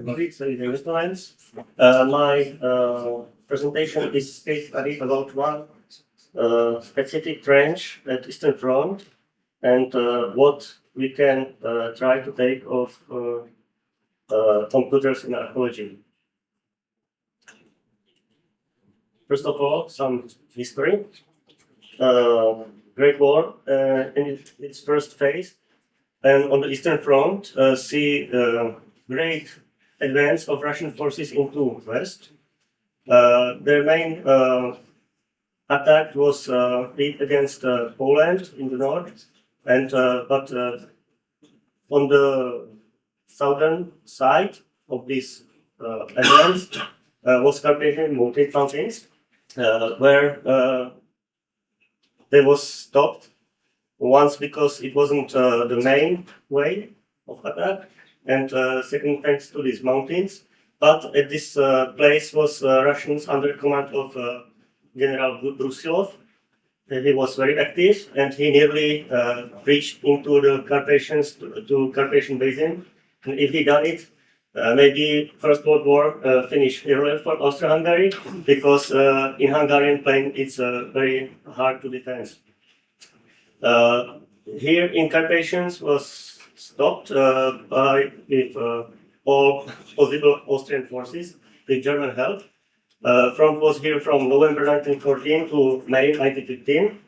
colleagues and investors. My presentation is basically about one specific trench at Eastern Front and what we can try to take of computers in archaeology. First of all, some history. Great War in its first phase, and on the Eastern Front, see great advance of Russian forces into West. Their main attack was against Poland in the north, and but on the southern side of this advance was Carpathian mountains, where they was stopped once because it wasn't the main way of attack, and second thanks to these mountains. But at this place was Russians under command of General Brusilov. He was very active, and he nearly reached into the Carpathians to Carpathian Basin. And if he done it, maybe First World War finished earlier for Austro-Hungary, because in Hungarian plain it's very hard to defend. Here in Carpathians was stopped with all possible Austrian forces with German help. Front was here from November 1914 to May 1915.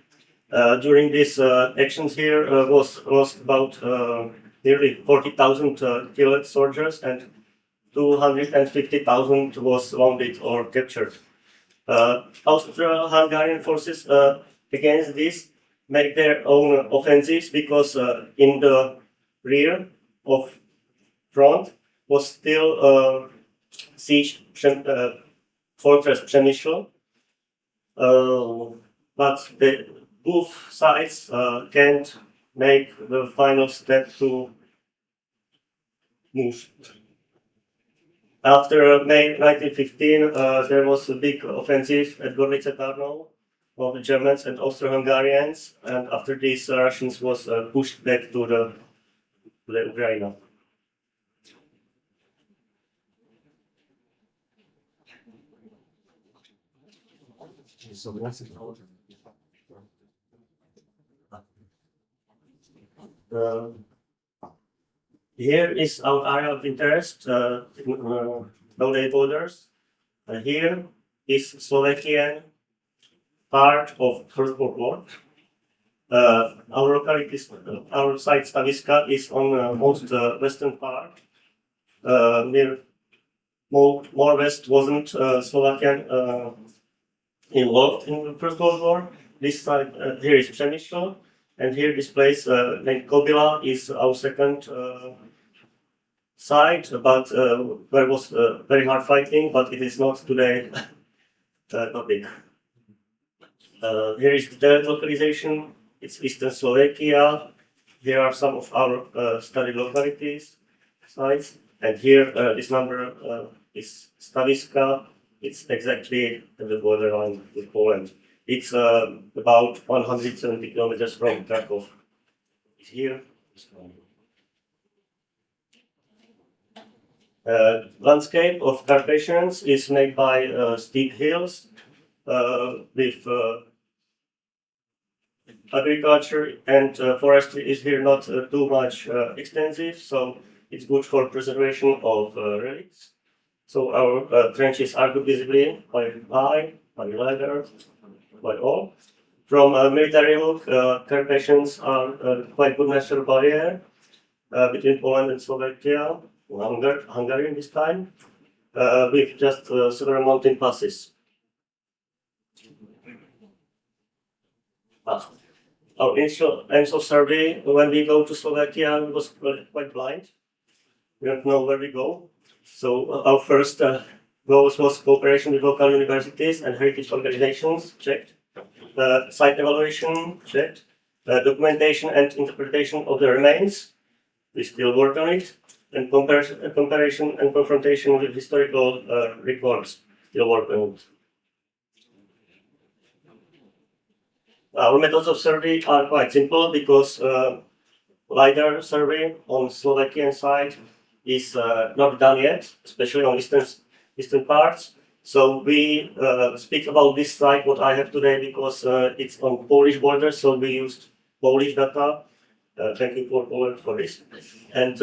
During these actions here was lost about nearly 40,000 killed soldiers, and 250,000 was wounded or captured. Austro-Hungarian forces against this make their own offensives, because in the rear of front was still sieged fortress Przemysl, but both sides can't make the final step to move. After May 1915, there was a big offensive at Gorlice-Tarnów of the Germans and Austro-Hungarians, and after this, Russians was pushed back to the Ukraine. Here is our area of interest, Dolny borders. Here is Slovakian part of First World War. Our locality, our site Staviska, is on most western part. Near more west wasn't Slovakian involved in the First World War. This side here is Przemysl, and here this place named Kobila is our second site, but where was very hard fighting, but it is not today topic. Here is the localization. It's Eastern Slovakia. Here are some of our study localities, sites, and here this number is Staviska. It's exactly at the borderline with Poland. It's about 170 kilometers from Takov. It's here. Landscape of Carpathians is made by steep hills with agriculture, and forestry is here not too much extensive, so it's good for preservation of relics. So our trenches are good visibly by eye, by LiDAR, by all. From a military look, Carpathians are quite good natural barrier between Poland and Slovakia, Hungary this time, with just several mountain passes. Our initial survey when we go to Slovakia was quite blind. We don't know where we go. So our first goals was cooperation with local universities and heritage organizations, checked. Site evaluation, checked. Documentation and interpretation of the remains, we still work on it. And comparison and confrontation with historical records, still work on it. Our methods of survey are quite simple, because LiDAR survey on Slovakian side is not done yet, especially on eastern parts. So we speak about this site, what I have today, because it's on Polish border, so we used Polish data. Thank you for Poland for this. And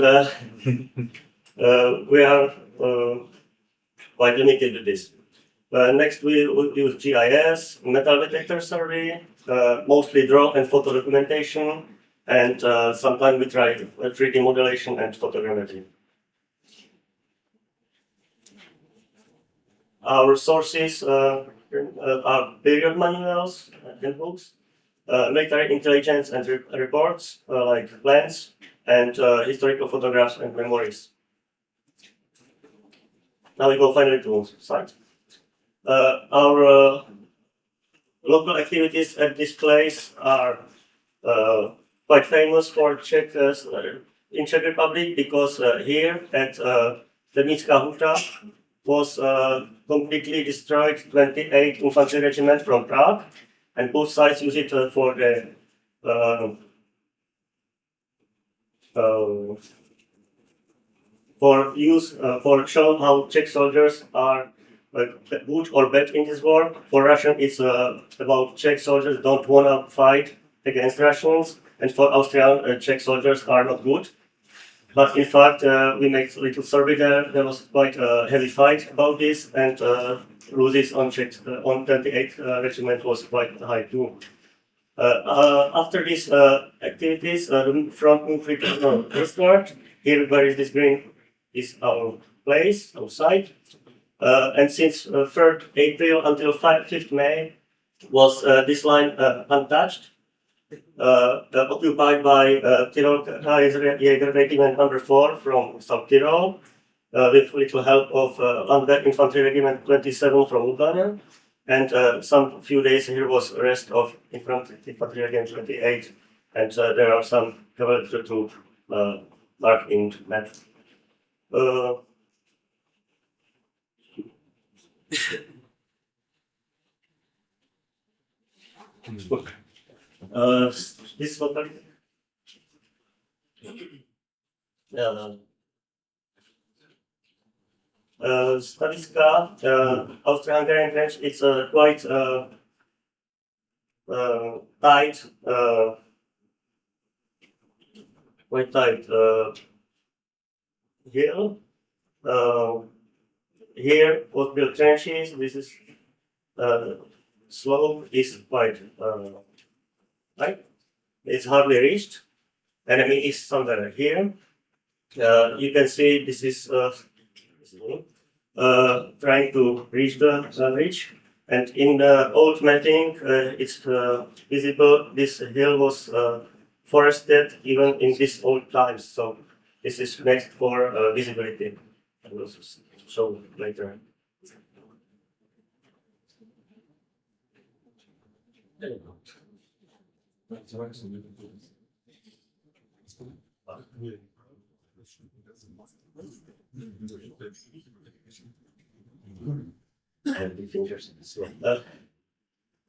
we are quite limited to this. Next, we would use GIS, metal detector survey, mostly draw and photo documentation, and sometimes we try 3D modulation and photogrammetry. Our sources are period manuals and books, military intelligence and reports like plans, and historical photographs and memories. Now we go finally to site. Our local activities at this place are quite famous for in Czech Republic, because here at Stebnická huta was completely destroyed 28 infantry regiment from Prague, and both sides use it for the for show how Czech soldiers are good or bad in this war. For Russian, it's about Czech soldiers don't wanna fight against Russians, and for Austrian, Czech soldiers are not good. But in fact, we made a little survey there. There was quite a heavy fight about this, and losses on Czech on 28 regiment was quite high too. After these activities, the front move restart. Here, where is this green? Is our place, our site. And since 3rd April until 5th May was this line untouched, occupied by Tyrolean Regiment number 4 from South Tyrol, with little help of Landwehr Infantry Regiment 27 from Lublin, and some few days here was rest of Infantry Regiment 28, and there are some cavalry to mark in map. This is what Staviska, Austro-Hungarian range. It's a quite tight hill. Here was built trenches. This is slope is quite right. It's hardly reached. Enemy is somewhere here. You can see this is trying to reach the ridge. And in the old mapping, it's visible this hill was forested even in these old times. So this is next for visibility. I will show later.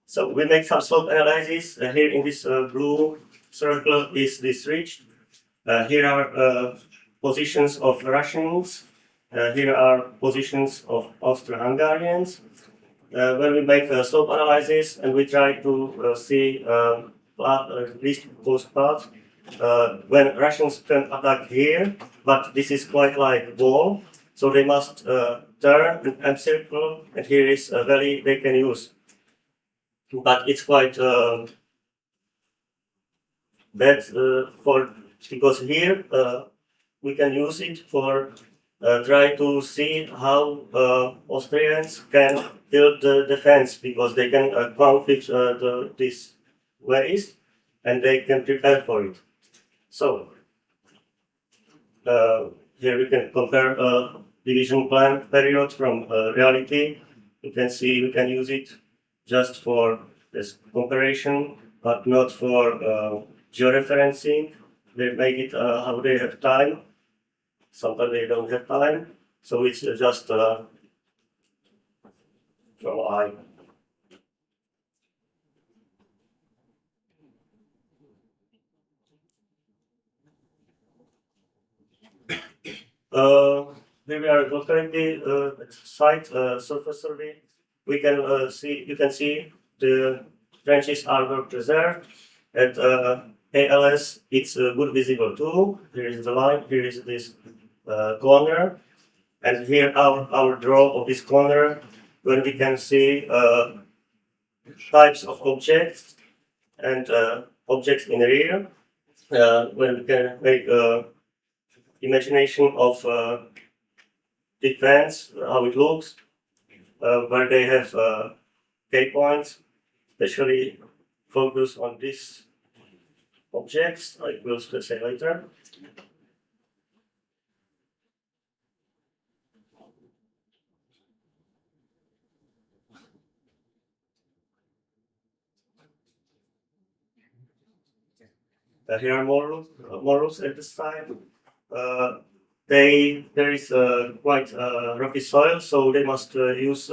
So we make some slope analysis. Here in this blue circle is this ridge. Here are positions of Russians. Here are positions of Austro-Hungarians. When we make a slope analysis and we try to see least coast path, when Russians can attack here, but this is quite like wall, so they must turn and circle, and here is a valley they can use. But it's quite bad because here we can use it for try to see how Austrians can build the defense, because they can count with these ways and they can prepare for it. So here we can compare division plan period from reality. You can see we can use it just for this comparison, but not for georeferencing. They make it how they have time. Sometimes they don't have time, so it's just from eye. Here we are locally at site surface survey. You can see the trenches are well preserved. At ALS, it's good visible too. Here is the line. Here is this corner, and here our draw of this corner, where we can see types of objects and objects in the rear, where we can make imagination of defense, how it looks, where they have K points, especially focus on these objects, I will say later. Here are more roofs at this time. There is quite rocky soil, so they must use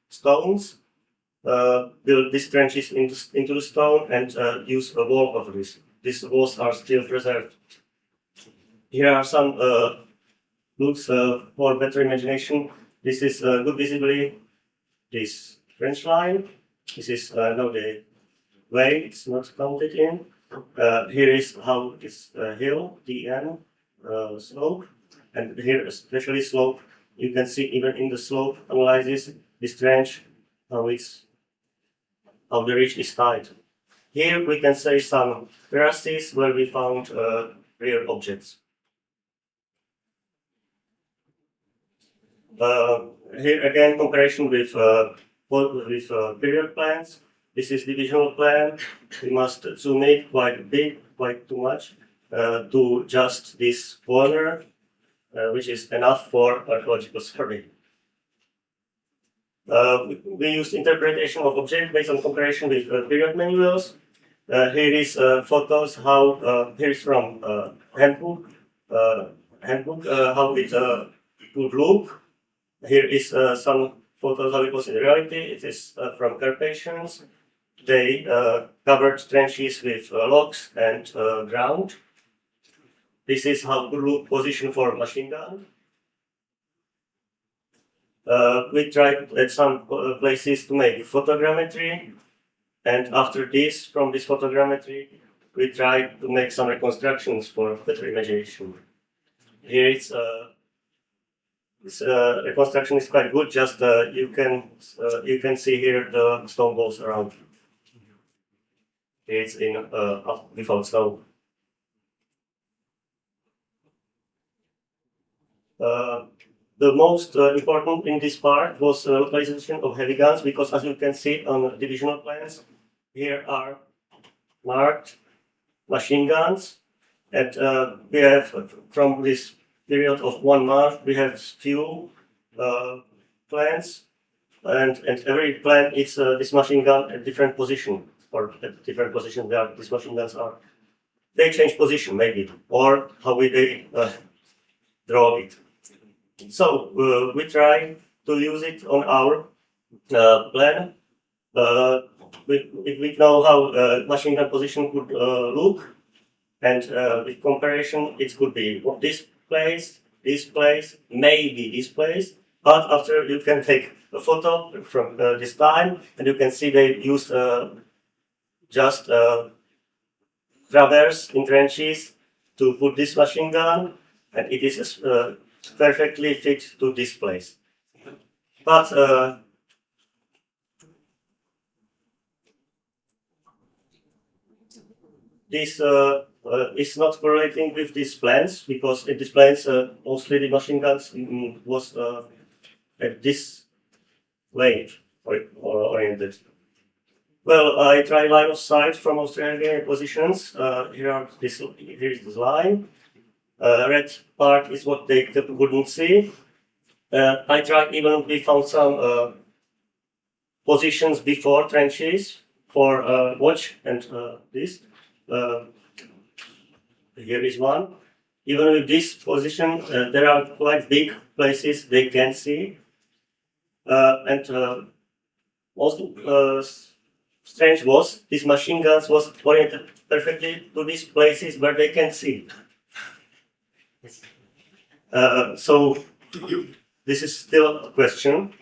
stones, build these trenches into the stone, and use a wall of this. These walls are still preserved. Here are some looks for better imagination. This is good visibly this trench line. This is now the way it's not counted in. Here is how this hill, DN, slope, and here especially slope. You can see even in the slope analysis this trench, how the ridge is tight. Here we can say some terraces where we found rear objects. Here again comparison with period plans. This is divisional plan. We must zoom it quite big, quite too much, to just this corner, which is enough for archaeological survey. We used interpretation of objects based on comparison with period manuals. Here is photos how here is from handbook how it would look. Here is some photos how it was in reality. It is from Carpathians. They covered trenches with logs and ground. This is how to look position for machine gun. We tried at some places to make photogrammetry, and after this, from this photogrammetry, we tried to make some reconstructions for better imagination. Here it's this reconstruction is quite good. Just you can see here the stone walls around. It's in without snow. The most important in this part was localization of heavy guns, because as you can see on divisional plans, here are marked machine guns, and we have from this period of 1 month we have few plans, and every plan is this machine gun at different position, or at different position where these machine guns are. They change position maybe, or how will they draw it. So we try to use it on our plan. We know how machine gun position could look, and with comparison, it could be this place, maybe this place. But after you can take a photo from this time, and you can see they used just traverse in trenches to put this machine gun, and it is perfectly fit to this place. But this is not correlating with these plans, because in these plans mostly the machine guns was at this length oriented. Well, I try line of sight from Austro-Hungarian positions. Here is this line. Red part is what they wouldn't see. I tried, even we found some positions before trenches for watch and this. Here is one. Even with this position, there are quite big places they can see. And most strange was these machine guns was oriented perfectly to these places where they can see. So this is still a question.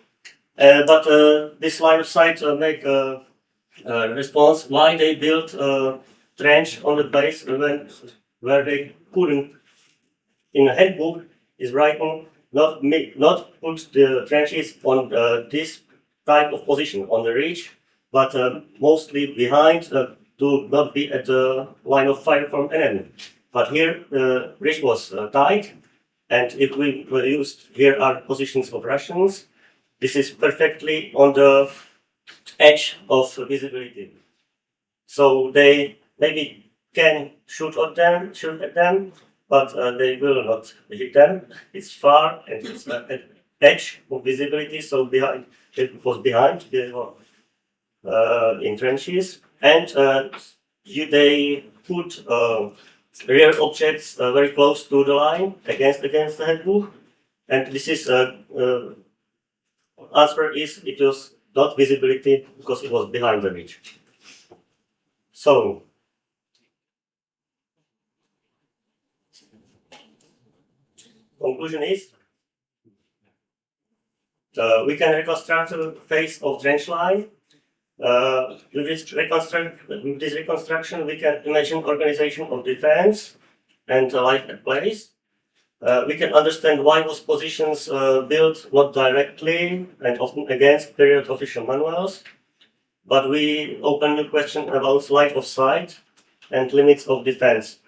But this line of sight make a response why they built a trench on the place where they couldn't. In a handbook is written not put the trenches on this type of position on the ridge, but mostly behind to not be at the line of fire from enemy. But here the ridge was tight, and if we used here are positions of Russians, this is perfectly on the edge of visibility. So they maybe can shoot at them, but they will not hit them. It's far and it's at edge of visibility, so it was behind in trenches, and they put rear objects very close to the line against the headbook, and this is answer is it was not visibility because it was behind the ridge. So conclusion is we can reconstruct the face of trench line. With this reconstruction, we can imagine organization of defense and life at place. We can understand why those positions built not directly and often against period official manuals, but we open the question about line of sight and limits of defense,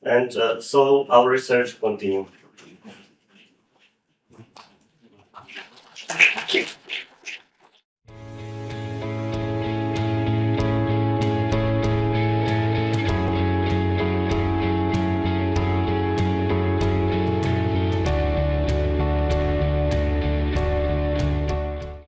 and so our research continues.